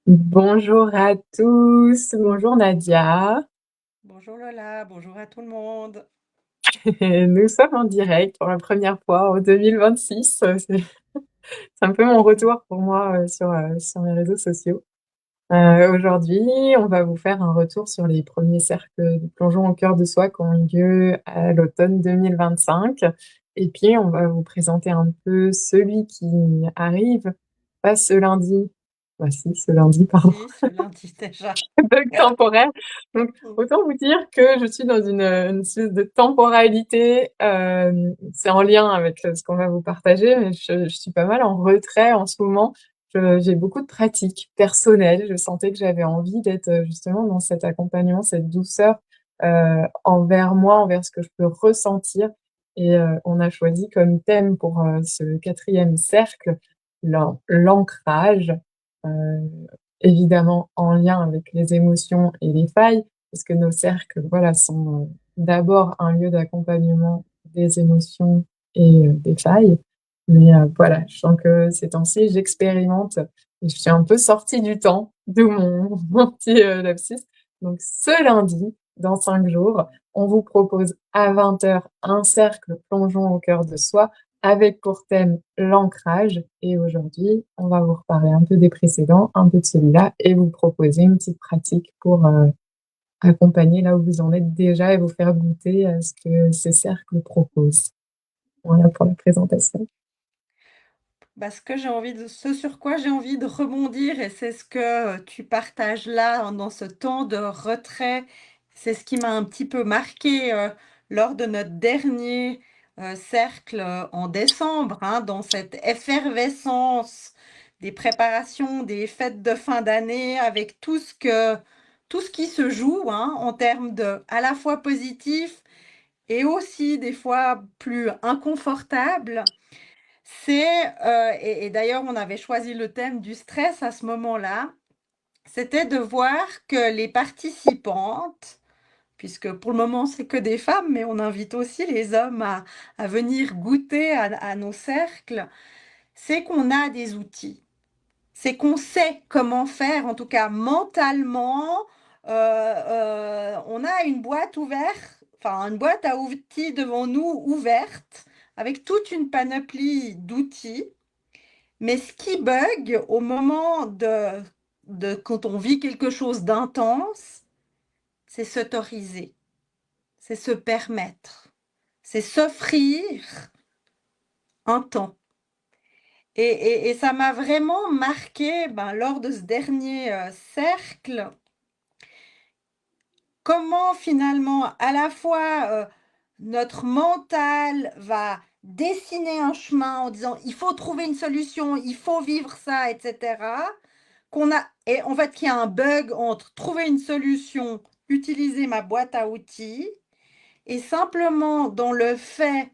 Bonjour à tous, bonjour Nadia. Bonjour Lola, bonjour à tout le monde. Nous sommes en direct pour la première fois en 2026. C'est un peu mon retour pour moi sur mes réseaux sociaux. Aujourd'hui, on va vous faire un retour sur les premiers cercles de plongeon au cœur de soi qui ont eu lieu à l'automne 2025. Et puis, on va vous présenter un peu celui qui arrive, pas ce lundi, voici ce lundi, pardon. Si, ce lundi déjà. Bug temporaire. Donc, autant vous dire que je suis dans une espèce de temporalité. C'est en lien avec ce qu'on va vous partager, mais je suis pas mal en retrait en ce moment. J'ai beaucoup de pratiques personnelles. Je sentais que j'avais envie d'être justement dans cet accompagnement, cette douceur envers moi, envers ce que je peux ressentir. Et on a choisi comme thème pour ce quatrième cercle l'ancrage. Euh, Évidemment en lien avec les émotions et les failles, parce que nos cercles, voilà, sont d'abord un lieu d'accompagnement des émotions et des failles. Mais voilà, je sens que ces temps-ci, j'expérimente et je suis un peu sortie du temps, d'où mon petit lapsus. Donc ce lundi, dans 5 jours, on vous propose à 20 heures un cercle plongeon au cœur de soi avec pour thème l'ancrage. Et aujourd'hui, on va vous reparler un peu des précédents, un peu de celui-là, et vous proposer une petite pratique pour accompagner là où vous en êtes déjà et vous faire goûter à ce que ces cercles proposent. Voilà pour la présentation. Ce sur quoi j'ai envie de rebondir, et c'est ce que tu partages là dans ce temps de retrait, c'est ce qui m'a un petit peu marqué lors de notre dernier cercle en décembre, hein, dans cette effervescence des préparations des fêtes de fin d'année, avec tout ce qui se joue, hein, en termes de à la fois positif et aussi des fois plus inconfortable. Et d'ailleurs, on avait choisi le thème du stress à ce moment-là, c'était de voir que les participantes, puisque pour le moment c'est que des femmes, mais on invite aussi les hommes à venir goûter à nos cercles, c'est qu'on a des outils, c'est qu'on sait comment faire, en tout cas mentalement, on a une boîte ouverte, enfin une boîte à outils devant nous ouverte, avec toute une panoplie d'outils. Mais ce qui bug au moment de quand on vit quelque chose d'intense, c'est s'autoriser, c'est se permettre, c'est s'offrir un temps. Et ça m'a vraiment marqué lors de ce dernier cercle, comment finalement à la fois notre mental va dessiner un chemin en disant il faut trouver une solution, il faut vivre ça, etc. Et en fait qu'il y a un bug entre trouver une solution, utiliser ma boîte à outils, et simplement dans le fait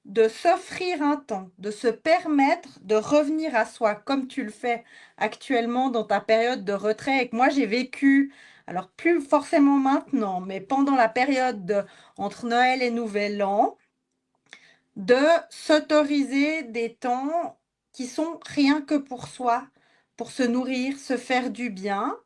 de s'offrir un temps, de se permettre de revenir à soi comme tu le fais actuellement dans ta période de retrait et que moi j'ai vécu, alors plus forcément maintenant, mais pendant la période entre Noël et Nouvel An, de s'autoriser des temps qui sont rien que pour soi, pour se nourrir, se faire du bien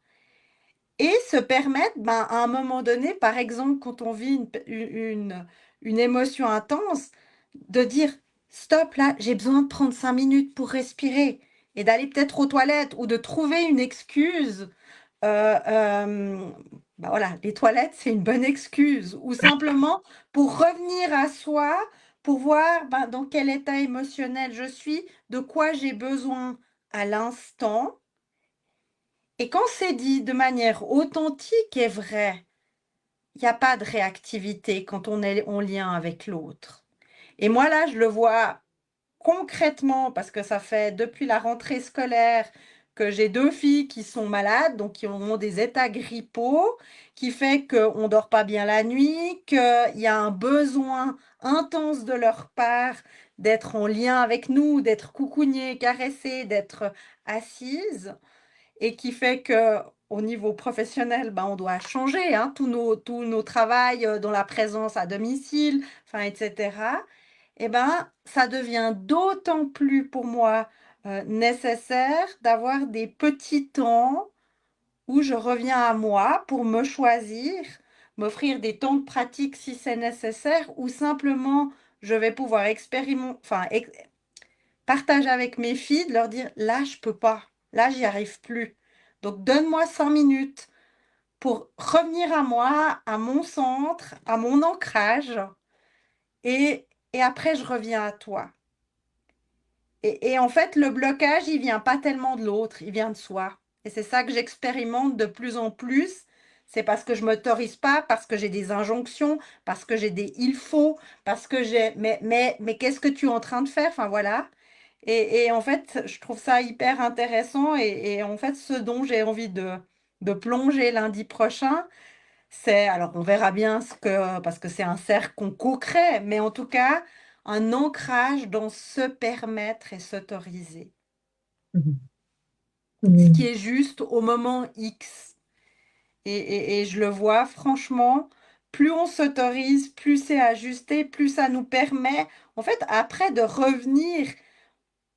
et se permettre, à un moment donné, par exemple, quand on vit une émotion intense, de dire stop, là, j'ai besoin de prendre 5 minutes pour respirer et d'aller peut-être aux toilettes ou de trouver une excuse. Euh, euh, voilà, les toilettes, c'est une bonne excuse. Ou simplement pour revenir à soi, pour voir dans quel état émotionnel je suis, de quoi j'ai besoin à l'instant. Et quand c'est dit de manière authentique et vraie, il n'y a pas de réactivité quand on est en lien avec l'autre. Et moi, là, je le vois concrètement, parce que ça fait depuis la rentrée scolaire que j'ai 2 filles qui sont malades, donc qui ont des états grippaux, qui fait qu'on ne dort pas bien la nuit, qu'il y a un besoin intense de leur part d'être en lien avec nous, d'être coucougnées, caressées, d'être assises, et qui fait que au niveau professionnel, on doit changer hein, tous nos travails dans la présence à domicile, enfin, etc. Ça devient d'autant plus pour moi nécessaire d'avoir des petits temps où je reviens à moi pour me choisir, m'offrir des temps de pratique si c'est nécessaire, ou simplement je vais pouvoir partager avec mes filles, de leur dire là je peux pas, là j'y arrive plus. Donc donne-moi 5 minutes pour revenir à moi, à mon centre, à mon ancrage, et après je reviens à toi. Et en fait, le blocage, il vient pas tellement de l'autre, il vient de soi. Et c'est ça que j'expérimente de plus en plus. C'est parce que je m'autorise pas, parce que j'ai des injonctions, parce que j'ai des il faut, parce que j'ai mais qu'est-ce que tu es en train de faire? Enfin voilà. Et en fait, je trouve ça hyper intéressant. Et en fait, ce dont j'ai envie de plonger lundi prochain, alors on verra bien parce que c'est un cercle qu'on co-crée, mais en tout cas, un ancrage dans se permettre et s'autoriser. Mhm. Ce qui Mhm. est juste au moment X. Et je le vois, franchement, plus on s'autorise, plus c'est ajusté, plus ça nous permet, en fait, après de revenir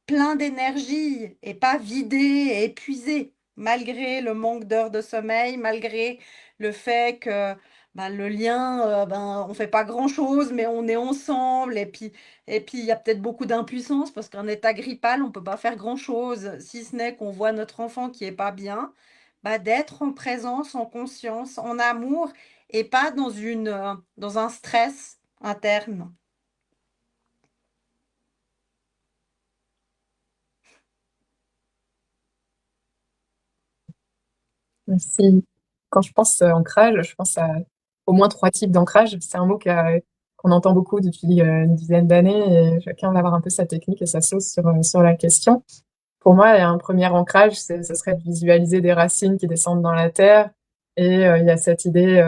plein d'énergie et pas vidé et épuisé, malgré le manque d'heures de sommeil, malgré le fait que ben, le lien, on fait pas grand-chose, mais on est ensemble. Et puis il y a peut-être beaucoup d'impuissance parce qu'en état grippal, on peut pas faire grand-chose, si ce n'est qu'on voit notre enfant qui est pas bien. Bah, d'être en présence, en conscience, en amour et pas dans un stress interne. Si, quand je pense ancrage, je pense à au moins trois types d'ancrage. C'est un mot qu'on entend beaucoup depuis une dizaine d'années et chacun va avoir un peu sa technique et sa sauce sur la question. Pour moi, il y a un premier ancrage, ce serait de visualiser des racines qui descendent dans la terre. Et il y a cette idée,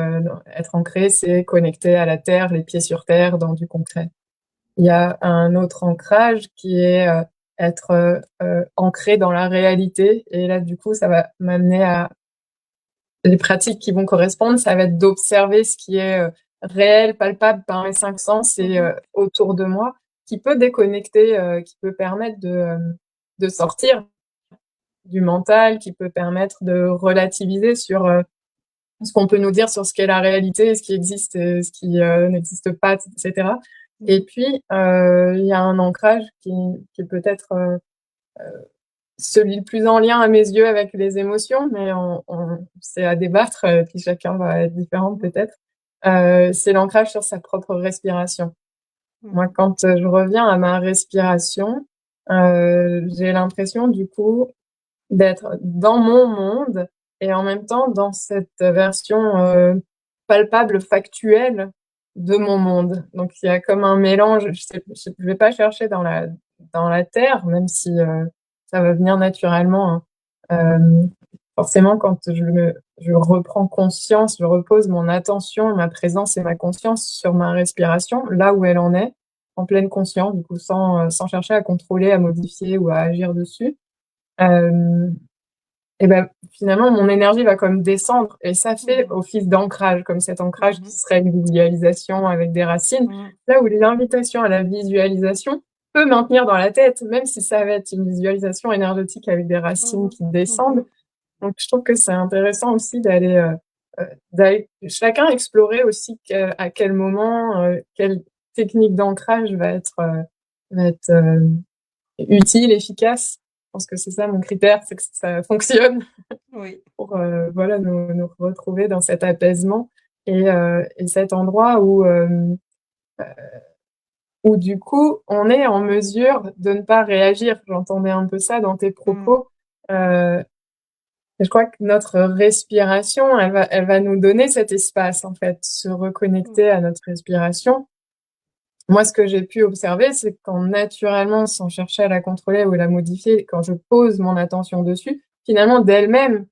être ancré, c'est connecter à la terre, les pieds sur terre, dans du concret. Il y a un autre ancrage qui est être ancré dans la réalité. Et là, du coup, ça va m'amener à les pratiques qui vont correspondre. Ça va être d'observer ce qui est réel, palpable par mes cinq sens et Mhm, autour de moi, qui peut déconnecter, qui peut permettre de sortir du mental, qui peut permettre de relativiser sur ce qu'on peut nous dire sur ce qu'est la réalité, ce qui existe et ce qui n'existe pas, etc. Et mhm, puis, il y a un ancrage qui est peut-être celui le plus en lien à mes yeux avec les émotions, mais c'est à débattre, puis chacun va être différent mhm, peut-être. C'est l'ancrage sur sa propre respiration. Moi, mhm, quand je reviens à ma respiration, j'ai l'impression du coup d'être dans mon monde et en même temps dans cette version palpable, factuelle de mon monde. Donc il y a comme un mélange. Je vais pas chercher dans la terre, même si ça va venir naturellement, hein. Forcément, quand je reprends conscience, je repose mon attention, ma présence et ma conscience sur ma respiration, là où elle en est, en pleine conscience, du coup, sans chercher à contrôler, à modifier ou à agir dessus. Euh, et ben finalement mon énergie va comme descendre et ça fait mhm, office d'ancrage, comme cet ancrage qui mhm, serait une visualisation avec des racines, mhm, là où l'invitation à la visualisation peut maintenir dans la tête, même si ça va être une visualisation énergétique avec des racines mhm, qui descendent. mhm, Donc je trouve que c'est intéressant aussi d'aller chacun explorer aussi à quel moment quelle technique d'ancrage va être utile, efficace. Je pense que c'est ça mon critère, c'est que ça fonctionne oui. pour voilà nous retrouver dans cet apaisement et cet endroit où du coup on est en mesure de ne pas réagir. J'entendais un peu ça dans tes Mhm, propos. Euh, et je crois que notre respiration, elle va nous donner cet espace en fait, se reconnecter mhm, à notre respiration. Moi, ce que j'ai pu observer, c'est que quand naturellement, sans chercher à la contrôler ou à la modifier, quand je pose mon attention dessus, finalement, d'elle-même,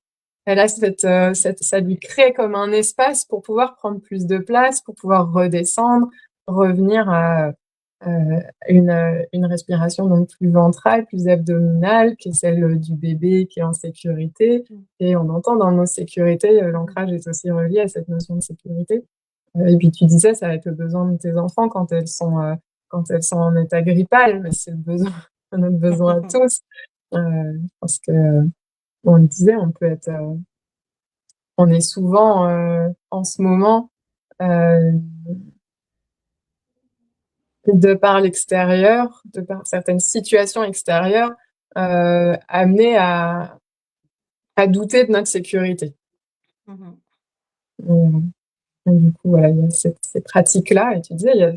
elle a ça lui crée comme un espace pour pouvoir prendre plus de place, pour pouvoir redescendre, revenir à une respiration donc plus ventrale, plus abdominale, qui est celle du bébé qui est en sécurité. Et on entend dans le mot sécurité, mhm, l'ancrage est aussi relié à cette notion de sécurité. Et puis tu disais, ça va être le besoin de tes enfants quand elles sont en état grippal, mais c'est le besoin, notre besoin à mhm. tous. Parce que, on le disait, on est souvent en ce moment, euh, de par l'extérieur, de par certaines situations extérieures, amené à douter de notre sécurité. Mhm. Et du coup, voilà, il y a ces pratiques-là, et tu disais, il y a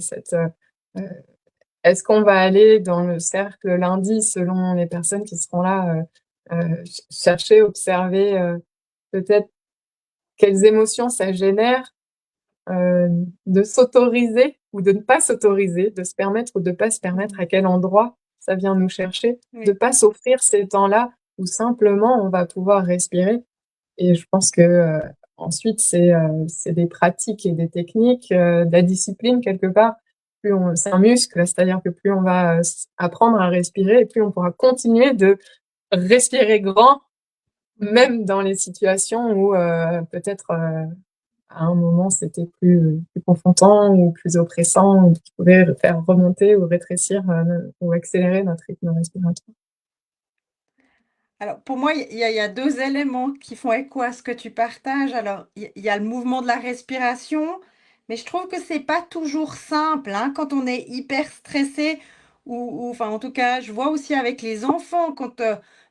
euh, est-ce qu'on va aller dans le cercle lundi selon les personnes qui seront là, chercher, observer peut-être quelles émotions ça génère, euh, de s'autoriser ou de ne pas s'autoriser, de se permettre ou de ne pas se permettre, Mhm. à quel endroit ça vient nous chercher, de ne Oui. pas s'offrir ces temps-là où simplement on va pouvoir respirer. Et je pense que ensuite, c'est des pratiques et des techniques, de la discipline quelque part. C'est un muscle, c'est-à-dire que plus on va apprendre à respirer, et plus on pourra continuer de respirer grand, Mhm. même dans les situations où peut-être à un moment c'était plus confrontant ou plus oppressant, ou qui pouvait faire remonter ou rétrécir ou accélérer notre rythme respiratoire. Alors, pour moi, il y a deux éléments qui font écho à ce que tu partages. Alors, il y a le mouvement de la respiration, mais je trouve que c'est pas toujours simple, hein, quand on est hyper stressé, enfin, en tout cas, je vois aussi avec les enfants, quand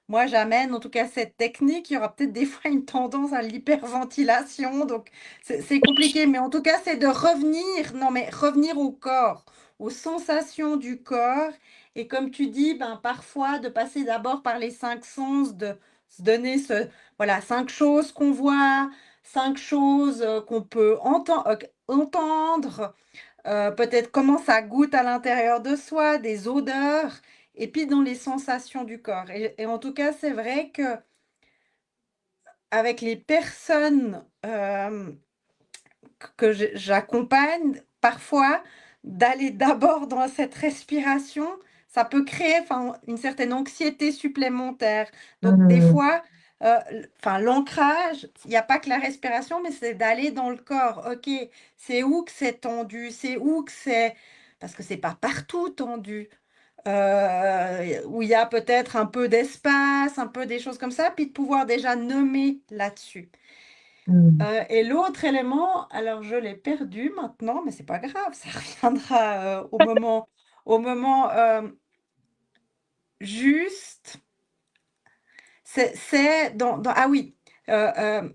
moi j'amène en tout cas cette technique, il y aura peut-être des fois une tendance à l'hyperventilation, donc c'est compliqué, mais en tout cas, c'est de revenir, non, mais revenir au corps, aux sensations du corps. Et comme tu dis, ben, parfois de passer d'abord par les cinq sens, de se donner voilà, cinq choses qu'on voit, cinq choses qu'on peut entendre, peut-être comment ça goûte à l'intérieur de soi, des odeurs, et puis dans les sensations du corps. Et en tout cas, c'est vrai que avec les personnes que j'accompagne parfois, d'aller d'abord dans cette respiration, ça peut créer, enfin, une certaine anxiété supplémentaire. Donc des Mmh. fois, enfin, l'ancrage, il n'y a pas que la respiration, mais c'est d'aller dans le corps. Ok, c'est où que c'est tendu, c'est où que c'est... Parce que c'est pas partout tendu. Où il y a peut-être un peu d'espace, un peu des choses comme ça, puis de pouvoir déjà nommer là-dessus. Mmh. Et l'autre élément, alors je l'ai perdu maintenant, mais c'est pas grave, ça reviendra au moment juste. C'est ah oui, euh, euh,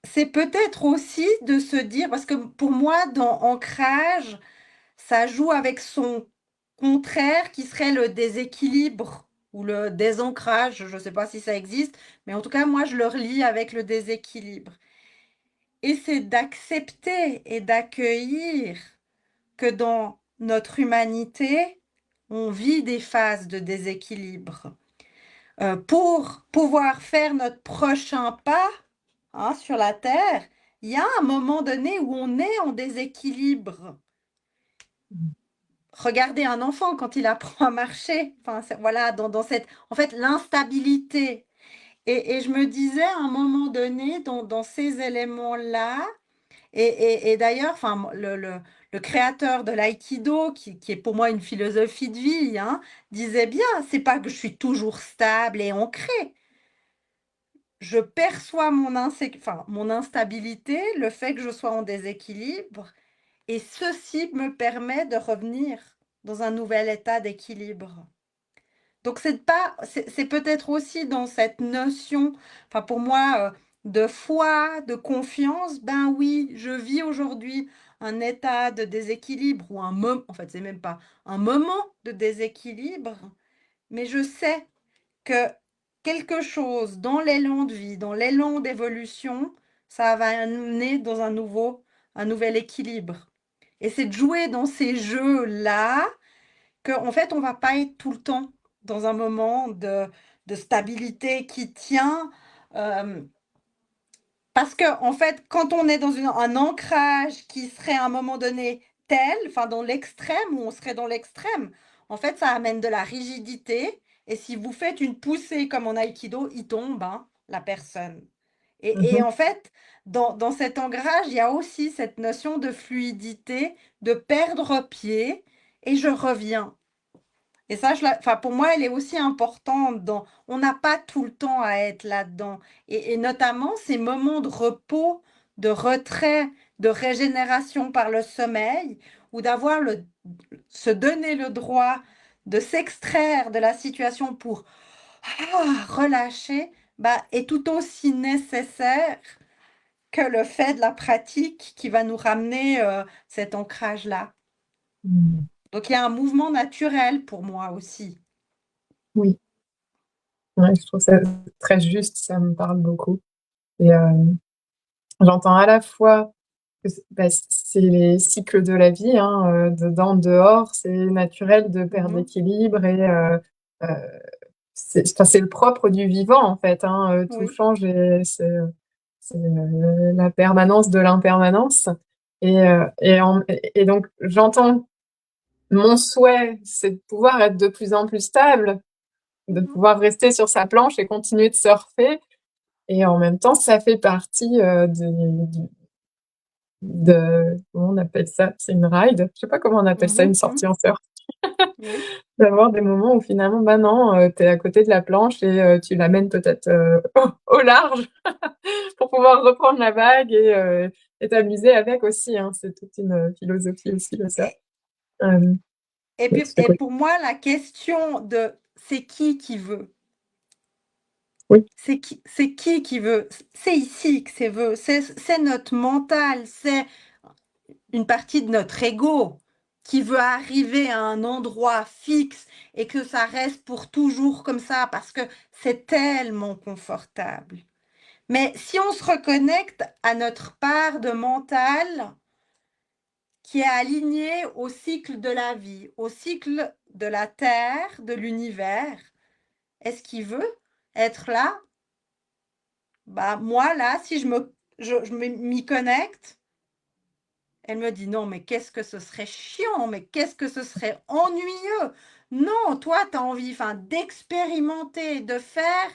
c'est peut-être aussi de se dire, parce que pour moi, dans ancrage, ça joue avec son contraire qui serait le déséquilibre ou le désancrage. Je ne sais pas si ça existe, mais en tout cas, moi, je le relie avec le déséquilibre. Et c'est d'accepter et d'accueillir que dans notre humanité, on vit des phases de déséquilibre. Pour pouvoir faire notre prochain pas, hein, sur la Terre, il y a un moment donné où on est en déséquilibre. Regardez un enfant quand il apprend à marcher, enfin, voilà, dans cette, en fait, l'instabilité. Et je me disais à un moment donné, dans ces éléments-là, et d'ailleurs, enfin, le créateur de l'aïkido, qui est pour moi une philosophie de vie, hein, disait bien, c'est pas que je suis toujours stable et ancrée. Je perçois mon instabilité, le fait que je sois en déséquilibre, et ceci me permet de revenir dans un nouvel état d'équilibre. Donc c'est peut-être aussi dans cette notion, enfin pour moi, de foi, de confiance, ben oui, je vis aujourd'hui un état de déséquilibre ou un moment, en fait c'est même pas un moment de déséquilibre, mais je sais que quelque chose dans l'élan de vie, dans l'élan d'évolution, ça va amener dans un nouvel équilibre. Et c'est de jouer dans ces jeux-là qu'en fait, on va pas être tout le temps dans un moment de stabilité qui tient. euh, Parce que, en fait, quand on est dans un ancrage qui serait à un moment donné tel, enfin dans l'extrême, où on serait dans l'extrême, en fait, ça amène de la rigidité. Et si vous faites une poussée comme en aïkido, il tombe, hein, la personne. Et Mhm. en fait, dans cet ancrage, il y a aussi cette notion de fluidité, de perdre pied, et je reviens. Et ça, enfin, pour moi, elle est aussi importante. On n'a pas tout le temps à être là-dedans. Et notamment ces moments de repos, de retrait, de régénération par le sommeil, ou se donner le droit de s'extraire de la situation pour relâcher, bah, est tout aussi nécessaire que le fait de la pratique qui va nous ramener cet ancrage-là. Mmh. Donc il y a un mouvement naturel pour moi aussi. Oui, ouais, je trouve ça très juste, ça me parle beaucoup et j'entends à la fois que c'est les cycles de la vie, hein, dedans, dehors, c'est naturel de perdre Mhm. l'équilibre et heu, c'est le propre du vivant, en fait, hein, tout Oui. change et c'est, la permanence de l'impermanence et donc j'entends mon souhait, c'est de pouvoir être de plus en plus stable, de Mhm. pouvoir rester sur sa planche et continuer de surfer et en même temps, ça fait partie, comment on appelle ça? C'est une ride? Je sais pas comment on appelle ça, une Mhm. sortie Mhm. en surf. Oui. D'avoir des moments où finalement, bah non, tu es à côté de la planche et tu l'amènes peut-être, au large pour pouvoir reprendre la vague et t'amuser avec aussi, hein. C'est toute une, philosophie aussi de ça. Hem, de ce Et côté pour moi, la question de c'est qui veut? oui. C'est qui veut? C'est ici que c'est veut. C'est notre mental, c'est une partie de notre ego qui veut arriver à un endroit fixe et que ça reste pour toujours comme ça parce que c'est tellement confortable. Mais si on se reconnecte à notre part de mental qui est alignée au cycle de la vie, au cycle de la Terre, de l'univers, est-ce qu'il veut être là? Bah moi là, si m'y connecte, elle me dit: «Non, mais qu'est-ce que ce serait chiant, mais qu'est-ce que ce serait ennuyeux! Non, toi, tu as envie, enfin, d'expérimenter, de faire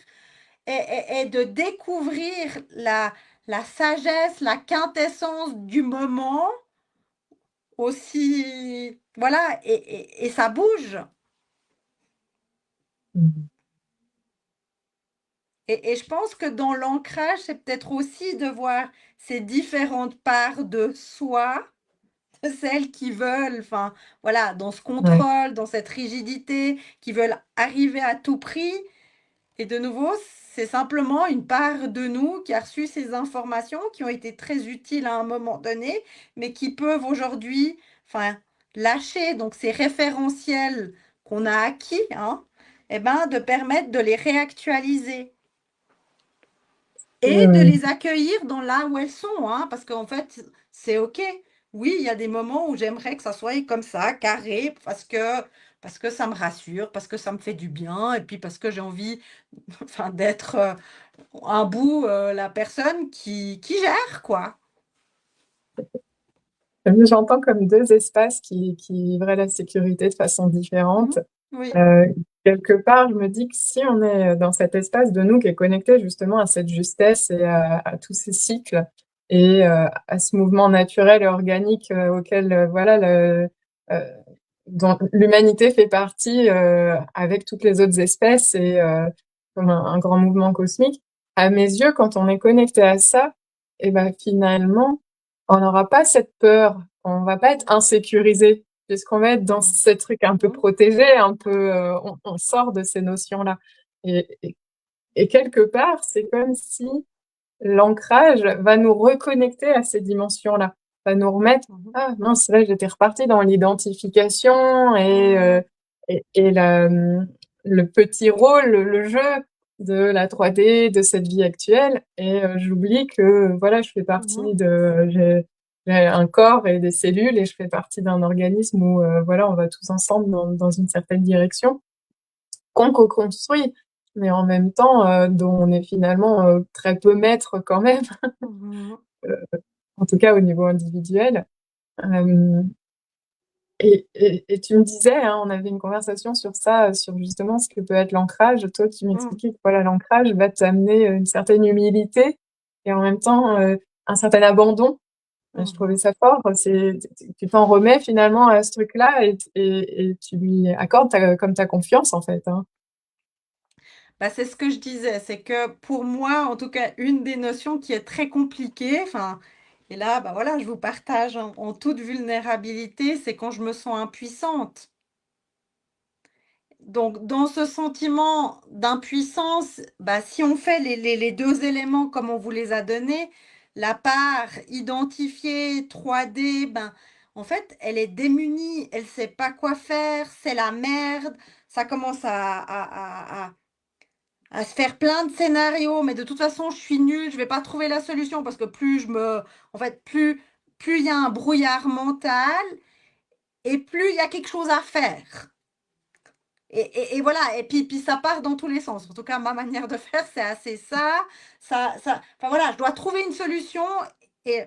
et de découvrir la sagesse, la quintessence du moment aussi, voilà, et ça bouge. Mmh. Et je pense que dans l'ancrage, c'est peut-être aussi de voir ces différentes parts de soi, celles qui veulent, enfin, voilà, dans ce Ouais. contrôle, dans cette rigidité, qui veulent arriver à tout prix. Et de nouveau, c'est simplement une part de nous qui a reçu ces informations qui ont été très utiles à un moment donné, mais qui peuvent aujourd'hui, enfin, lâcher donc ces référentiels qu'on a acquis, hein, et ben, de permettre de les réactualiser et de Heu, les accueillir dans là où elles sont, hein, parce qu'en fait, c'est OK. Oui, il y a des moments où j'aimerais que ça soit comme ça, carré, parce que ça me rassure, parce que ça me fait du bien, et puis parce que j'ai envie, enfin, d'être un bout la personne qui gère, quoi. j'entends comme 2 espaces qui vivraient la sécurité de façon différente. Mhm. Oui. Heu, quelque part, je me dis que si on est dans cet espace de nous qui est connecté justement à cette justesse et à tous ces cycles et à ce mouvement naturel et organique, auquel, voilà heu, dont l'humanité fait partie, avec toutes les autres espèces et comme un grand mouvement cosmique. À mes yeux, quand on est connecté à ça et ben, finalement, on n'aura pas cette peur, on va pas être insécurisé puisqu'on va être dans Mhm. ce truc un peu Mhm. protégé, un peu, on sort de ces notions-là et quelque part, c'est comme si l'ancrage va nous reconnecter à ces dimensions-là, va nous remettre: Mhm. «Ah mince, là, j'étais repartie dans l'identification Mhm. et le petit rôle, le jeu de la 3D, de cette vie actuelle et j'oublie que, voilà, je fais Mhm. partie de j'ai un corps et des cellules et je fais partie d'un organisme où, voilà, on va tous ensemble dans une certaine direction qu'on co-construit, mais en même temps, dont on est finalement, très peu maître quand même, Mhm. en tout cas au niveau individuel. Hem et tu me disais, hein, on avait une conversation sur ça, sur justement ce que peut être l'ancrage. Toi, tu Mhm. m'expliquais que voilà, l'ancrage va t'amener, une certaine humilité et en même temps, un certain abandon, Je trouvais ça fort. Tu t'en remets finalement à ce truc-là et tu lui accordes comme ta confiance en fait, hein. Bah, c'est ce que je disais, c'est que pour moi, en tout cas, une des notions qui est très compliquée, enfin, et là, bah voilà, je vous partage en toute vulnérabilité, c'est quand je me sens impuissante. Donc, dans ce sentiment d'impuissance, bah, si on fait les deux éléments comme on vous les a donnés, la part identifiée 3D, ben, en fait, elle est démunie, elle sait pas quoi faire, c'est la merde, ça commence à se faire plein de scénarios, mais de toute façon, je suis nulle, je vais pas trouver la solution parce que en fait, plus il y a un brouillard mental et plus il y a quelque chose à faire. Et voilà, et puis ça part dans tous les sens. En tout cas, ma manière de faire, c'est assez enfin voilà, je dois trouver une solution, et,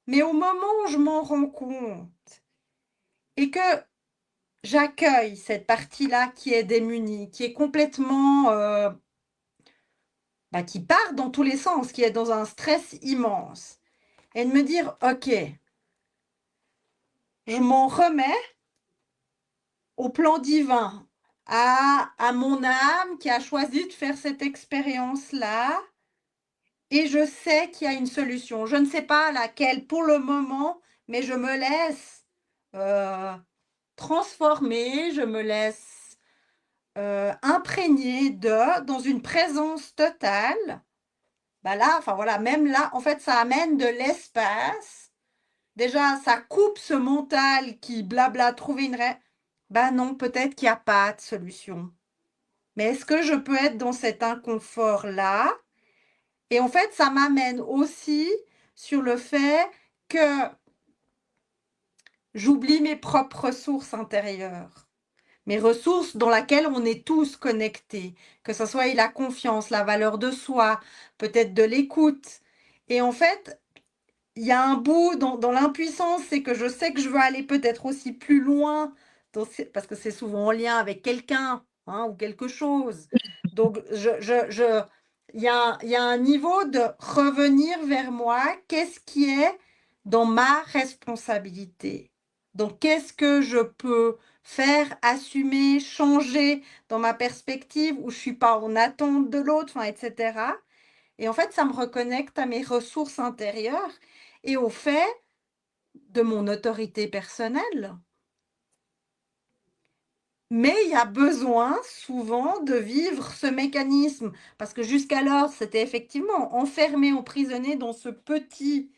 mais au moment où je m'en rends compte et que j'accueille cette partie-là qui est démunie, qui est complètement, bah, qui part dans tous les sens, qui est dans un stress immense, et de me dire, ok, je m'en remets au plan divin, à mon âme qui a choisi de faire cette expérience-là. Et je sais qu'il y a une solution. Je ne sais pas laquelle pour le moment, mais je me laisse transformer, je me laisse imprégner dans une présence totale. Bah là, enfin voilà, même là, en fait, ça amène de l'espace. Déjà, ça coupe ce mental qui blabla, trouver une Bah non, peut-être qu'il n'y a pas de solution. Mais est-ce que je peux être dans cet inconfort-là? Et en fait, ça m'amène aussi sur le fait que j'oublie mes propres ressources intérieures, mes ressources dans lesquelles on est tous connectés, que ce soit la confiance, la valeur de soi, peut-être de l'écoute. Et en fait, il y a un bout dans l'impuissance, c'est que je sais que je veux aller peut-être aussi plus loin, parce que c'est souvent en lien avec quelqu'un, hein, ou quelque chose. Donc, il y a un niveau de revenir vers moi, qu'est-ce qui est dans ma responsabilité? Donc, qu'est-ce que je peux faire, assumer, changer dans ma perspective où je ne suis pas en attente de l'autre, enfin, etc. Et en fait, ça me reconnecte à mes ressources intérieures et au fait de mon autorité personnelle. Mais il y a besoin souvent de vivre ce mécanisme, parce que jusqu'alors, c'était effectivement enfermé, emprisonné dans ce petit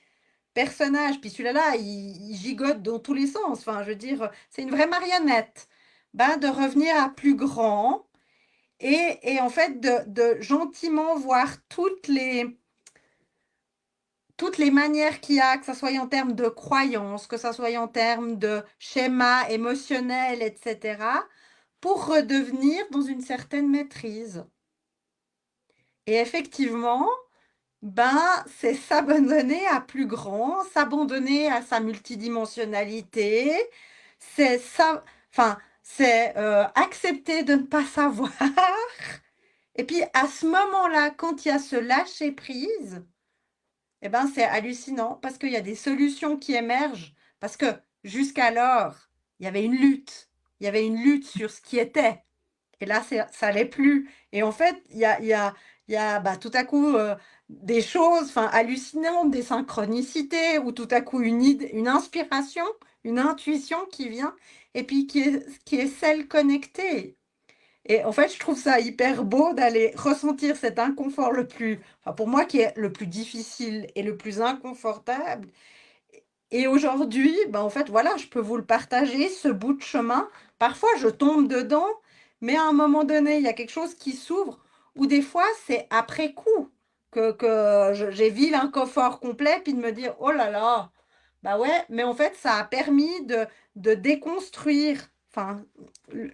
personnage. Puis celui-là, il gigote dans tous les sens. Enfin, je veux dire, c'est une vraie marionnette. Ben, de revenir à plus grand et en fait de gentiment voir toutes les manières qu'il y a, que ce soit en termes de croyances, que ce soit en termes de schémas émotionnels, etc., pour redevenir dans une certaine maîtrise. Et effectivement, ben, c'est s'abandonner à plus grand, s'abandonner à sa multidimensionnalité, c'est ça, enfin, c'est accepter de ne pas savoir. Et puis à ce moment-là, quand il y a ce lâcher prise, eh ben, c'est hallucinant parce qu'il y a des solutions qui émergent. Parce que jusqu'alors, il y avait une lutte. Il y avait une lutte sur ce qui était. Et là, ça l'est plus. Et en fait, il y a bah, tout à coup des choses hallucinantes, des synchronicités, ou tout à coup une idée, une inspiration, une intuition qui vient, et puis qui est celle connectée. Et en fait, je trouve ça hyper beau d'aller ressentir cet inconfort enfin pour moi, qui est le plus difficile et le plus inconfortable. Et aujourd'hui, ben en fait, voilà, je peux vous le partager, ce bout de chemin. Parfois, je tombe dedans, mais à un moment donné, il y a quelque chose qui s'ouvre, ou des fois, c'est après coup que j'ai vu l'inconfort complet, puis de me dire, oh là là, bah ouais, mais en fait, ça a permis de déconstruire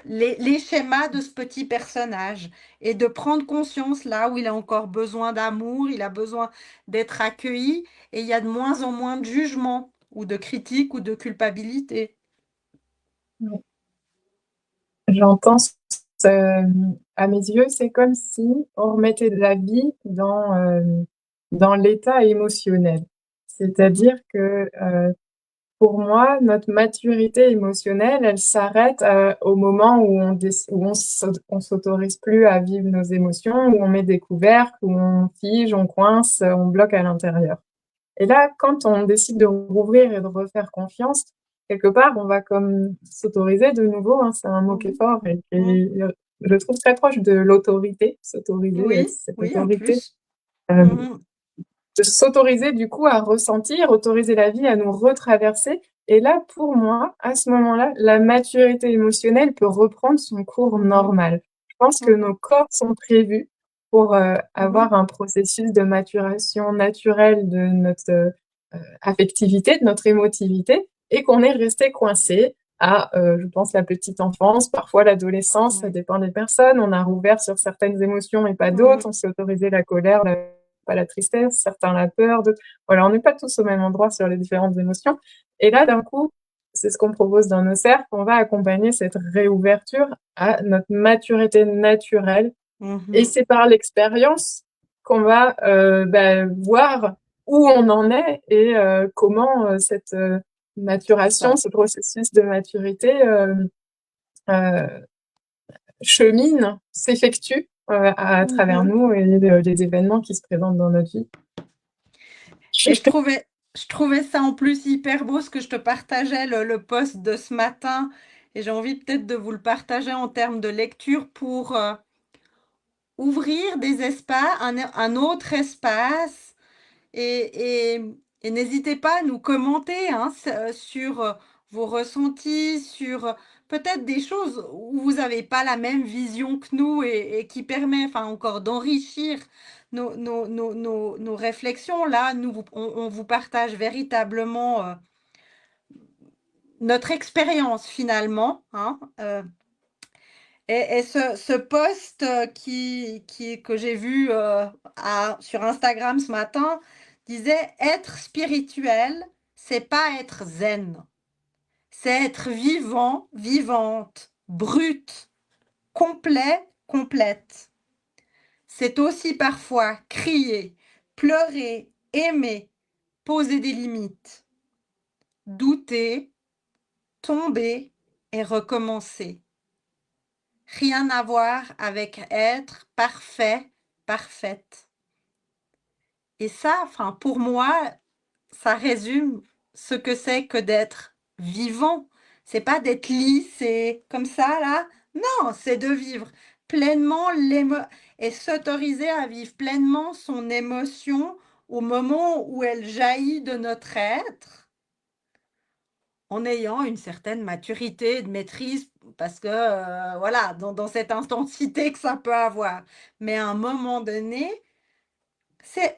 les schémas de ce petit personnage et de prendre conscience là où il a encore besoin d'amour, il a besoin d'être accueilli, et il y a de moins en moins de jugement ou de critique ou de culpabilité. Ouais. J'entends, à mes yeux, c'est comme si on remettait de la vie dans l'état émotionnel. Mmh. C'est-à-dire que, pour moi, notre maturité émotionnelle, elle s'arrête, au moment où on s'autorise plus à vivre nos émotions, où on met des couvercles, où on fige, on coince, on bloque à l'intérieur. Et là, quand on décide de rouvrir et de refaire confiance, quelque part, on va comme s'autoriser de nouveau, hein, c'est un mot qui est Mmh. fort et Mmh. qui, je trouve très proche de l'autorité, s'autoriser, Oui, cette oui, en autorité, plus. hem Mmh. de s'autoriser du coup à ressentir, autoriser la vie à nous retraverser. Et là, pour moi, à ce moment-là, la maturité émotionnelle peut reprendre son cours Mmh. normal. Je pense que Mmh. nos corps sont prévus pour, Mmh. avoir un processus de maturation naturelle de notre, affectivité, de notre émotivité et qu'on est resté coincé à, je pense la petite enfance, parfois l'adolescence, ça Ouais. dépend des personnes. On a rouvert sur certaines émotions et pas Mmh. d'autres. On s'est autorisé la colère, pas la tristesse, certains la peur, d'autres voilà, on n'est pas tous au même endroit sur les différentes émotions. Et là, d'un coup, c'est ce qu'on propose dans nos cercles, on va accompagner cette réouverture à notre maturité naturelle et Mmh. c'est par l'expérience qu'on va, voir où on en est et comment, cette, C'est maturation, ça. ce processus de maturité, heu, chemine, s'effectue, à travers Mmh. nous et les événements qui se présentent dans notre vie. Et je trouvais ça en plus hyper beau ce que je te partageais, le post de ce matin, et j'ai envie peut-être de vous le partager en termes de lecture pour, ouvrir des espaces, un autre espace. Et n'hésitez pas à nous commenter, hein, sur, vos ressentis, sur, peut-être des choses où vous avez pas la même vision que nous, et qui permet, enfin, encore d'enrichir nos réflexions. Là, nous vous on vous partage véritablement, notre expérience finalement, hein, et ce post, que j'ai vu, sur Instagram ce matin, disait: «Être spirituel, c'est pas être zen, c'est être vivant, vivante, brute, complet, complète. C'est aussi parfois crier, pleurer, aimer, poser des limites, douter, tomber et recommencer. Rien à voir avec être parfait, parfaite.» Et ça, enfin, pour moi, ça résume ce que c'est que d'être vivant. C'est pas d'être lisse et comme ça, là. Non, c'est de vivre pleinement et s'autoriser à vivre pleinement son émotion au moment où elle jaillit de notre être, en ayant une certaine maturité, de maîtrise, parce que, voilà, dans cette intensité que ça peut avoir. Mais à un moment donné,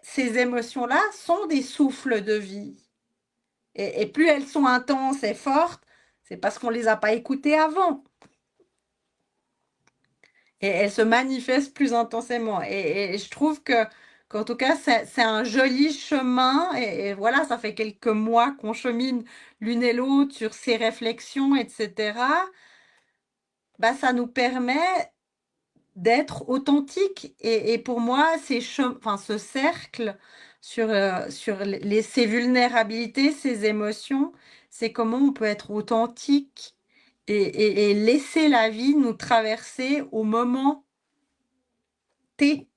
ces émotions-là sont des souffles de vie, et plus elles sont intenses et fortes, c'est parce qu'on les a pas écoutées avant, et elles se manifestent plus intensément, et je trouve qu'en tout cas, c'est un joli chemin, et voilà, ça fait quelques mois qu'on chemine l'une et l'autre sur ces réflexions et cetera. Bah, ça nous permet d'être authentique, et pour moi, enfin, ce cercle sur ces vulnérabilités, ces émotions, c'est comment on peut être authentique, et laisser la vie nous traverser au moment T.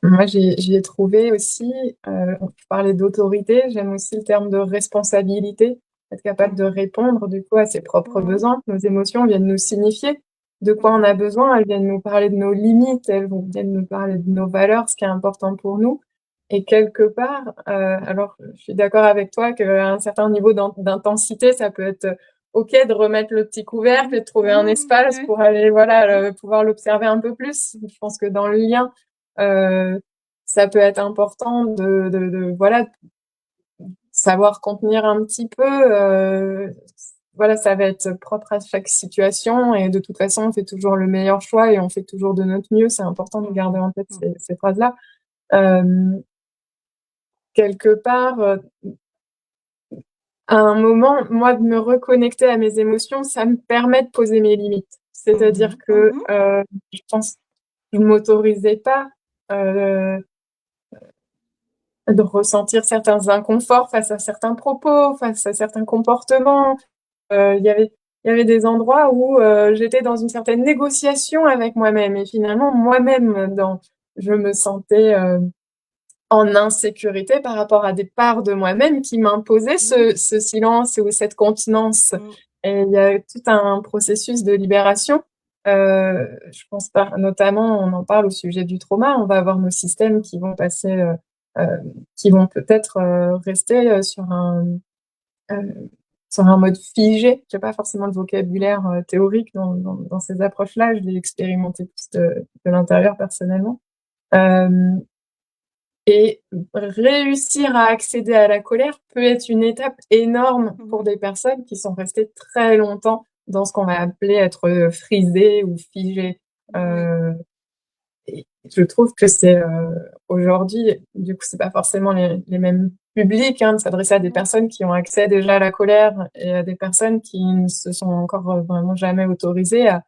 Moi, j'y ai trouvé aussi, je parlais d'autorité, j'aime aussi le terme de responsabilité, être capable Mmh. de répondre du coup à ses propres Mmh. besoins. Nos émotions viennent nous signifier de quoi on a Mmh. besoin, elles viennent nous parler de nos limites, viennent nous parler de nos valeurs, ce qui est important pour nous. Et quelque part, alors je suis d'accord avec toi qu'à un certain niveau d'intensité, ça peut être OK de remettre le petit couvercle et de trouver un Mmh. espace Ouais. pour aller, voilà, pouvoir l'observer un peu plus. Je pense que dans le lien, Heu, ça peut être important de voilà, savoir contenir un petit peu, voilà, ça va être propre à chaque situation et de toute façon, on fait toujours le meilleur choix et on fait toujours de notre mieux. C'est important de Mmh. garder en tête Mmh. ces phrases-là. Hem, quelque part, à un moment, moi, de me reconnecter à mes émotions, ça me permet de poser mes limites. C'est-à-dire Mmh. que, Mmh. je pense, je m'autorisais pas, heu de ressentir certains inconforts face à certains propos, face à certains comportements. Il y avait des endroits où j'étais dans une certaine négociation avec moi-même et finalement moi-même je me sentais en insécurité par rapport à des parts de moi-même qui m'imposaient Mmh. ce silence ou cette continence. Mmh. Et il y a tout un processus de libération. Je pense notamment, on en parle au sujet du trauma, on va avoir nos systèmes qui vont passer, euh, qui vont peut-être rester euh, sur un mode figé. Je n'ai pas forcément le vocabulaire théorique dans ces approches-là, je l'ai expérimenté plus de l'intérieur personnellement. Euh, et réussir à accéder à la colère peut être une étape énorme pour Mmh. des personnes qui sont restées très longtemps dans ce qu'on va appeler être frisé ou figé. Oui. Euh, et je trouve que c'est aujourd'hui, du coup, c'est pas forcément les mêmes publics, hein, de s'adresser à des Mmh. personnes qui ont accès déjà à la colère et à des personnes qui ne se sont encore vraiment jamais autorisées à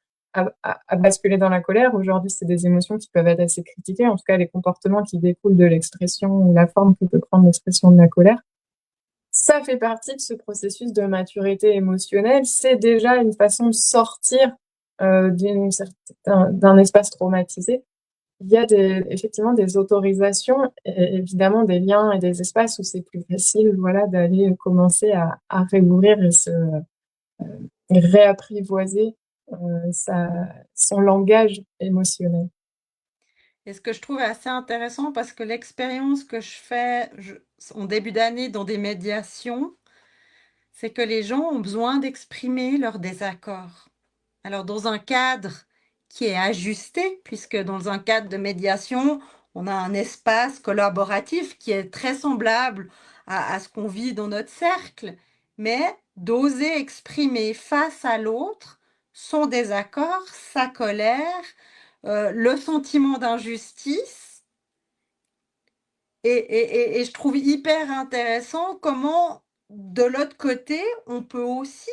basculer dans la colère. Aujourd'hui, c'est des émotions qui peuvent être assez critiquées, en tout cas les comportements qui découlent de l'expression ou la forme que peut prendre l'expression de la colère. Ça fait partie de ce processus de maturité émotionnelle. C'est déjà une façon de sortir d'un espace traumatisé. Il y a effectivement des autorisations et évidemment des liens et des espaces où c'est plus facile, voilà, d'aller commencer à réouvrir et se réapprivoiser sa, son langage émotionnel. Et ce que je trouve assez intéressant parce que l'expérience que je fais en début d'année dans des médiations, c'est que les gens ont besoin d'exprimer leur désaccord. Alors dans un cadre qui est ajusté, puisque dans un cadre de médiation, on a un espace collaboratif qui est très semblable à ce qu'on vit dans notre cercle, mais d'oser exprimer face à l'autre son désaccord, sa colère, le sentiment d'injustice. Et je trouve hyper intéressant comment, de l'autre côté, on peut aussi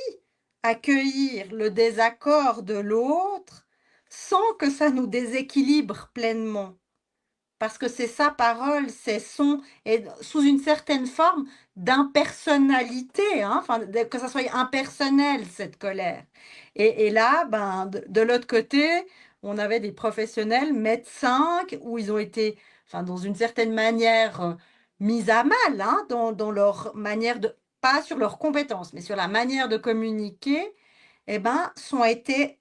accueillir le désaccord de l'autre sans que ça nous déséquilibre pleinement. Parce que c'est sa parole, c'est son, et sous une certaine forme d'impersonnalité, hein, enfin, que ça soit impersonnel, cette colère. Et là, ben, de l'autre côté, on avait des professionnels, médecins, où ils ont été, enfin, dans une certaine manière, mis à mal, hein, dans leur manière de, pas sur leurs compétences, mais sur la manière de communiquer, eh ben,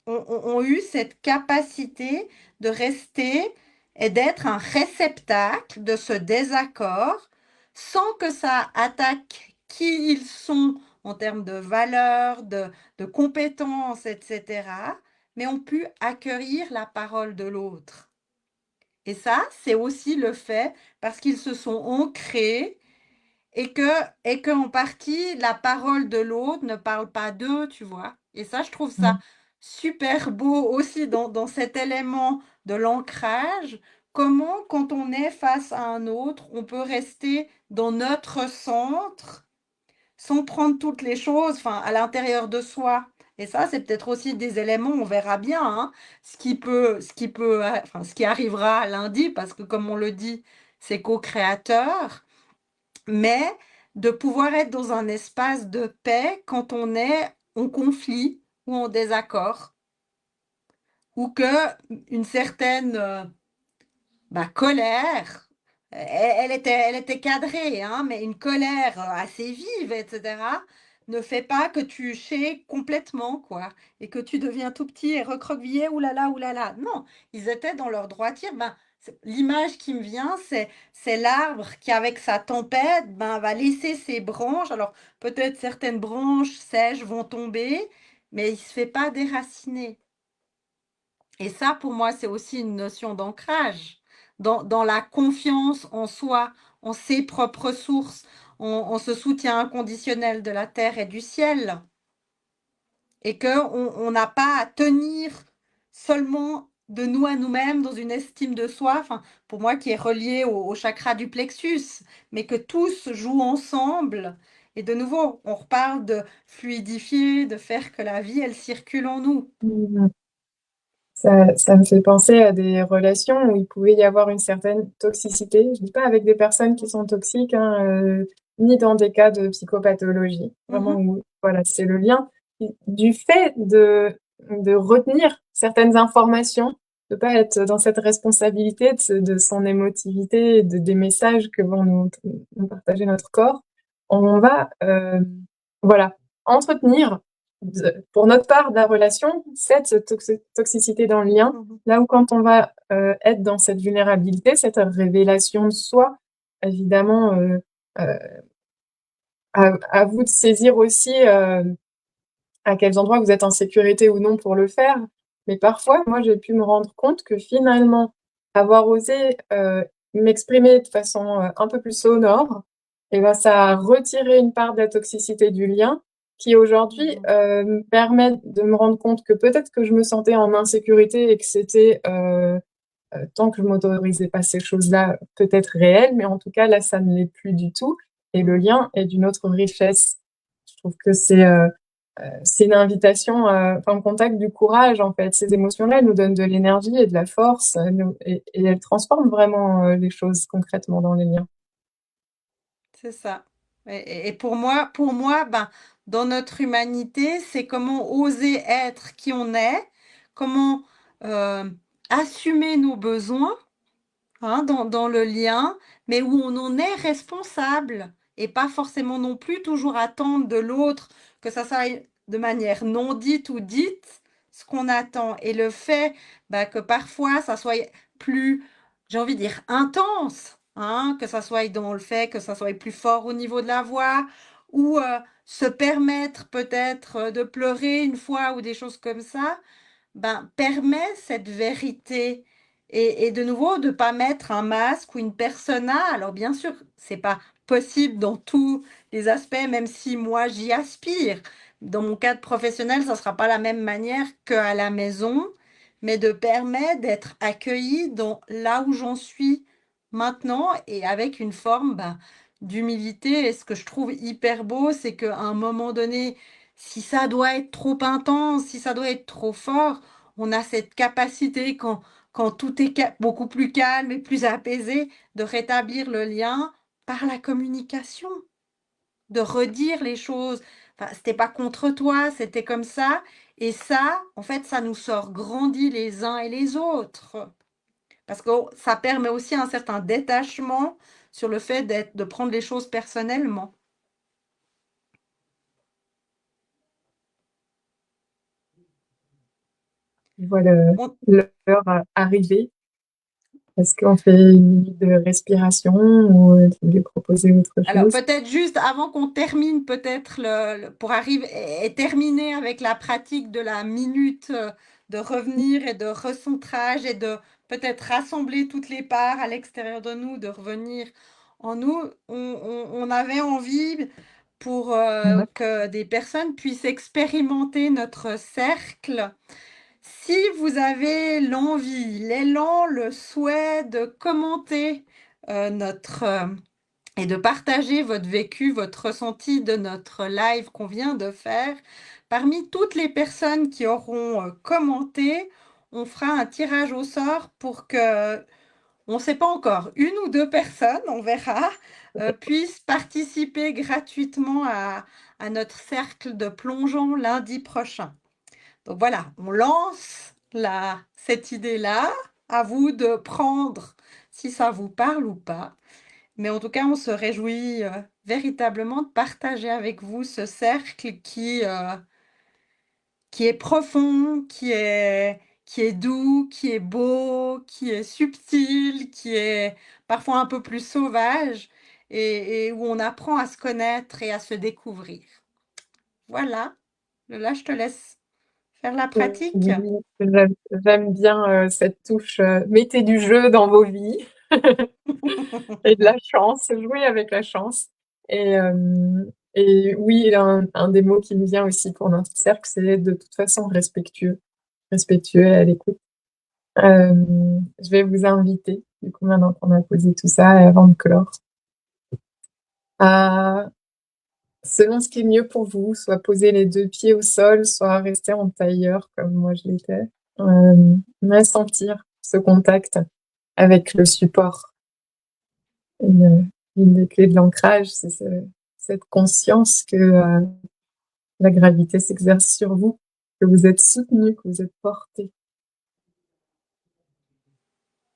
ont eu cette capacité de rester et d'être un réceptacle de ce désaccord sans que ça attaque qui ils sont en termes de valeurs, de compétences, etc., mais ont pu accueillir la parole de l'autre. Et ça, c'est aussi le fait parce qu'ils se sont ancrés et que et qu'en partie, la parole de l'autre ne parle pas d'eux, tu vois? Et ça, je trouve ça Mm. super beau aussi dans cet élément de l'ancrage. Comment, quand on est face à un autre, on peut rester dans notre centre sans prendre toutes les choses, enfin, à l'intérieur de soi. Et ça, c'est peut-être aussi des éléments, on verra bien, hein, enfin, ce qui arrivera lundi, parce que comme on le dit, c'est co-créateur. Mais de pouvoir être dans un espace de paix quand on est en conflit ou en désaccord, ou que une certaine colère, elle était cadrée, hein, mais une colère assez vive, etc., ne fait pas que tu chaies complètement, quoi, et que tu deviens tout petit et recroquevillé, oulala, oulala. Non, ils étaient dans leur droitier. Ben, l'image qui me vient, c'est l'arbre qui, avec sa tempête, ben, va laisser ses branches. Alors, peut-être certaines branches sèches vont tomber, mais il ne se fait pas déraciner. Et ça, pour moi, c'est aussi une notion d'ancrage, dans la confiance en soi, en ses propres sources, en ce soutien inconditionnel de la terre et du ciel. Et qu'on n'a pas à tenir seulement de nous à nous-mêmes dans une estime de soi, enfin, pour moi qui est relié au chakra du plexus, mais que tous jouent ensemble. Et de nouveau, on reparle de fluidifier, de faire que la vie, elle circule en nous. Mm. Ça me fait penser à des relations où il pouvait y avoir une certaine toxicité. Je dis pas avec des personnes qui sont toxiques, hein, ni dans des cas de psychopathologie. Vraiment Mhm. où, voilà, c'est le lien du fait de retenir certaines informations, de pas être dans cette responsabilité de son émotivité, des messages que vont nous partager notre corps. On va, voilà, entretenir pour notre part de la relation, cette toxicité dans le lien, Mhm. là où quand on va être dans cette vulnérabilité, cette révélation de soi, évidemment, euh, à vous de saisir aussi à quels endroits vous êtes en sécurité ou non pour le faire. Mais parfois, moi, j'ai pu me rendre compte que finalement, avoir osé m'exprimer de façon un peu plus sonore, et ben, ça a retiré une part de la toxicité du lien qui aujourd'hui Mhm. me permet de me rendre compte que peut-être que je me sentais en insécurité et que c'était tant que je m'autorisais pas ces choses-là, peut-être réelles, mais en tout cas là, ça ne l'est plus du tout. Et le Mhm. lien est d'une autre richesse. Je trouve que c'est une invitation, enfin, au contact du courage, en fait. Ces émotions-là, elles nous donnent de l'énergie et de la force, et elles transforment vraiment les choses concrètement dans les liens. C'est ça. Et pour moi, ben, dans notre humanité, c'est comment oser être qui on est, comment euh, assumer nos besoins, hein, dans le lien, mais où on en est responsable et pas forcément non plus toujours attendre de l'autre que ça soit de manière non dite ou dite ce qu'on attend. Et le fait bah, que parfois ça soit plus, j'ai envie de dire, intense, hein, que ça soit dans le fait que ça soit plus fort au niveau de la voix ou se permettre peut-être de pleurer une fois ou des choses comme ça, ben, permet cette vérité et de nouveau de ne pas mettre un masque ou une persona. Alors bien sûr, c'est pas possible dans tous les aspects, même si moi j'y aspire. Dans mon cadre professionnel, ça ne sera pas la même manière qu'à la maison, mais de permettre d'être accueilli dans là où j'en suis maintenant et avec une forme ben, d'humilité. Et ce que je trouve hyper beau, c'est qu'à un moment donné, si ça doit être trop intense, si ça doit être trop fort, on a cette capacité quand tout est beaucoup plus calme et plus apaisé, de rétablir le lien par la communication, de redire les choses. Enfin, c'était pas contre toi, c'était comme ça. Et ça, en fait, ça nous sort grandis les uns et les autres. Parce que ça permet aussi un certain détachement sur le fait de prendre les choses personnellement. Je vois le On- l'heure arriver. Est-ce qu'on fait une minute de respiration ou tu voulais proposer autre Alors, chose? peut-être juste avant qu'on termine, peut-être pour arriver et terminer avec la pratique de la minute de revenir et de recentrage et de peut-être rassembler toutes les parts à l'extérieur de nous, de revenir en nous, on avait envie pour Ouais. que des personnes puissent expérimenter notre cercle. Si vous avez l'envie, l'élan, le souhait de commenter notre et de partager votre vécu, votre ressenti de notre live qu'on vient de faire. Parmi toutes les personnes qui auront commenté, on fera un tirage au sort pour que, on ne sait pas encore, une ou deux personnes, on verra, puissent participer gratuitement à notre cercle de plongeon lundi prochain. Donc voilà, on lance cette idée-là. À vous de prendre si ça vous parle ou pas. Mais en tout cas, on se réjouit véritablement de partager avec vous ce cercle qui est profond, qui est doux, qui est beau, qui est subtil, qui est parfois un peu plus sauvage et où on apprend à se connaître et à se découvrir. Voilà, là, je te laisse faire la pratique. Oui, j'aime bien cette touche. Mettez du jeu dans vos vies et de la chance, jouer avec la chance. Et, euh, et oui, un des mots qui me vient aussi pour notre cercle, c'est de toute façon respectueux et à l'écoute. Euh, je vais vous inviter, du coup, maintenant qu'on a posé tout ça et avant de clore, à, selon ce qui est mieux pour vous, soit poser les deux pieds au sol, soit rester en tailleur comme moi je l'étais. ressentir ce contact avec le support. Une des clés de l'ancrage, c'est cette conscience que la gravité s'exerce sur vous, que vous êtes soutenu, que vous êtes porté.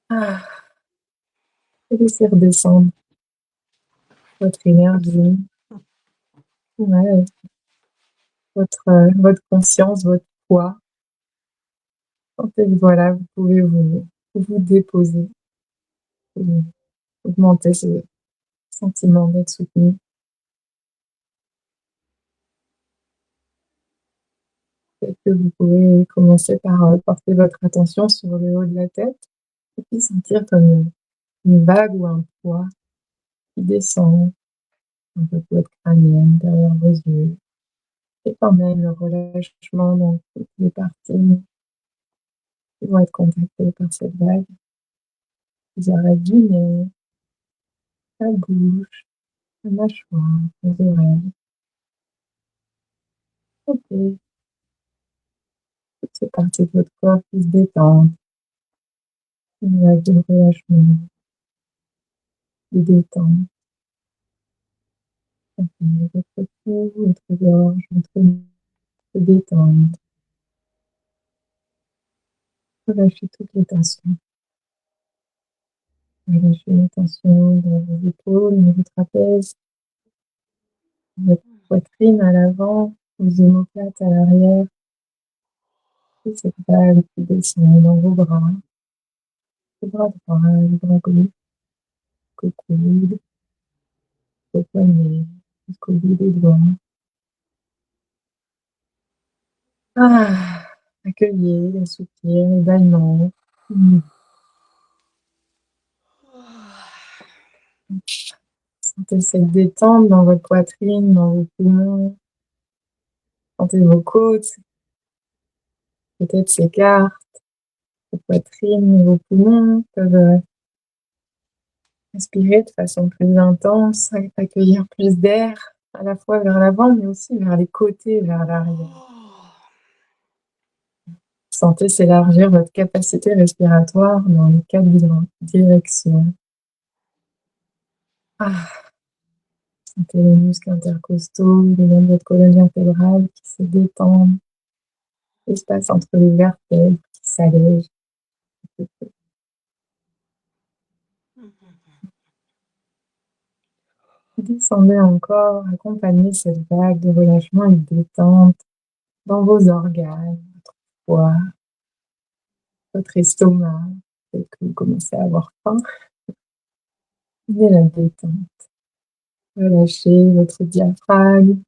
Ah, et laissez redescendre votre énergie, ouais, votre conscience, votre poids. Sentez que voilà, vous pouvez vous déposer, et augmenter ce sentiment d'être soutenu. Peut-être que vous pouvez commencer par porter votre attention sur le haut de la tête et puis sentir comme une vague ou un poids qui descend un peu votre crânienne, derrière vos yeux, et quand même le relâchement dans toutes les parties qui vont être contactées par cette vague. Les oreilles du nez, la bouche, la mâchoire, les oreilles. Ok, toutes ces parties de votre corps qui se détendent. Une vague de relâchement, de détente. Votre cou, votre gorge, votre nez se détendent. Relâchez toutes les tensions. Relâchez les tensions dans vos épaules, dans vos trapèzes, votre poitrine à l'avant, vos omoplates à l'arrière. Et cette vague qui descend dans vos bras, le bras droit, le bras gauche, jusqu'au coude, jusqu'au poignet, jusqu'au bout des doigts. Ah, accueillez les soupirs, les bâillements. Sentez cette détente dans votre poitrine, dans vos poumons. Sentez vos côtes, peut-être s'écartent, votre poitrine et vos poumons peuvent respirer de façon plus intense, accueillir plus d'air, à la fois vers l'avant, mais aussi vers les côtés, vers l'arrière. Sentez s'élargir votre capacité respiratoire dans les 4 directions. Ah. Sentez les muscles intercostaux, les membres de votre colonne vertébrale qui se détendent. L'espace entre les vertèbres qui s'allège. Descendez encore, accompagnez cette vague de relâchement et de détente dans vos organes, votre foie, votre estomac. Peut-être que vous commencez à avoir faim. Et la détente. Relâchez votre diaphragme,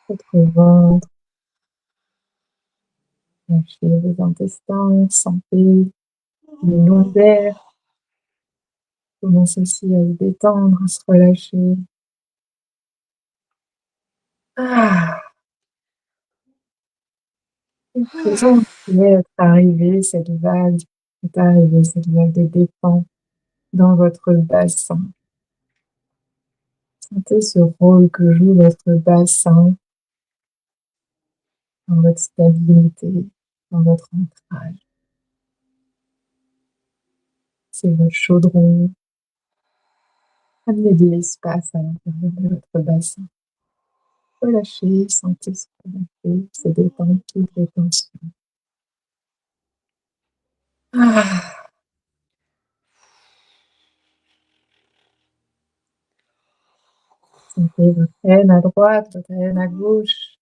votre ventre. Lâchez vos intestins, sentez les lombaires. Commence aussi à se détendre, à se relâcher. Ah. À présent, vous pouvez être arrivé, cette vague de détente dans votre bassin. Sentez ce rôle que joue votre bassin dans votre stabilité, dans votre ancrage. C'est votre chaudron. Amenez de l'espace à l'intérieur de votre bassin. Relâchez, sentez se relâcher, se détendre toutes les tensions. Ah. Sentez votre haine à droite, votre haine à gauche.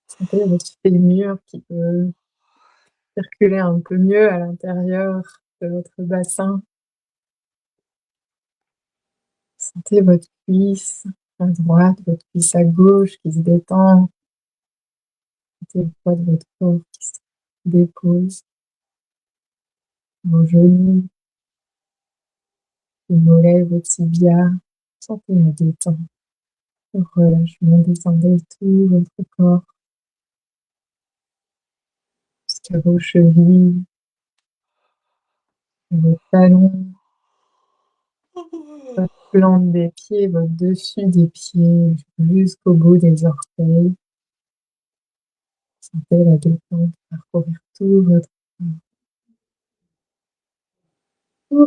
Sentez votre fémur qui peut circuler un peu mieux à l'intérieur de votre bassin. Sentez votre cuisse à droite, votre cuisse à gauche qui se détend. Sentez le poids de votre corps qui se dépose. Vos genoux, vos mollets, vos tibias. Sentez la détente, le relâchement. Descendez tout votre corps jusqu'à vos chevilles, vos talons, votre plante des pieds, votre dessus des pieds, jusqu'au bout des orteils. Sentez la détente parcourir tout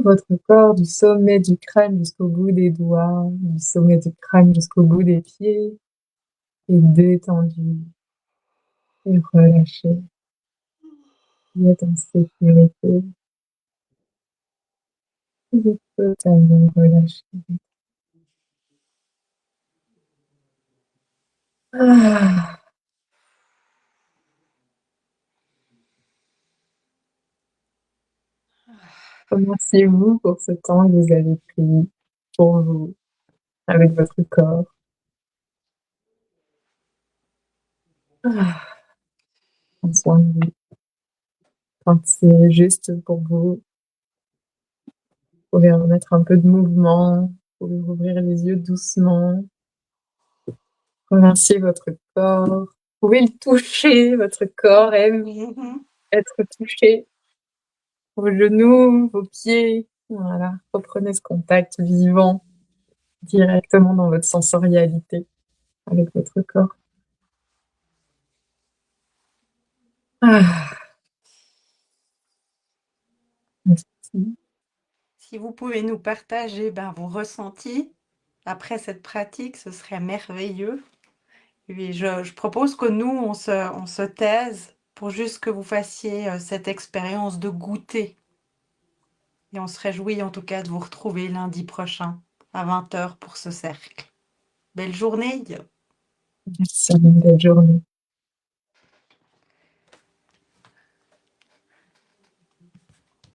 votre corps, du sommet du crâne jusqu'au bout des doigts, du sommet du crâne jusqu'au bout des pieds, et détendu et relâché. Vous êtes en sécurité, vous êtes totalement relâché. Ah. Remerciez-vous pour ce temps que vous avez pris pour vous, avec votre corps. Ah. Prendre soin de vous. Quand c'est juste pour vous, vous pouvez remettre un peu de mouvement, vous pouvez ouvrir les yeux doucement. Remerciez votre corps. Vous pouvez le toucher, votre corps aime être touché. Vos genoux, vos pieds, voilà. Reprenez ce contact vivant directement dans votre sensorialité avec votre corps. Ah. Merci. Si vous pouvez nous partager vos ressentis après cette pratique, ce serait merveilleux. Et je propose que nous, on se taise pour juste que vous fassiez cette expérience de goûter. Et on se réjouit en tout cas de vous retrouver lundi prochain à 20h pour ce cercle. Belle journée! Merci, belle journée.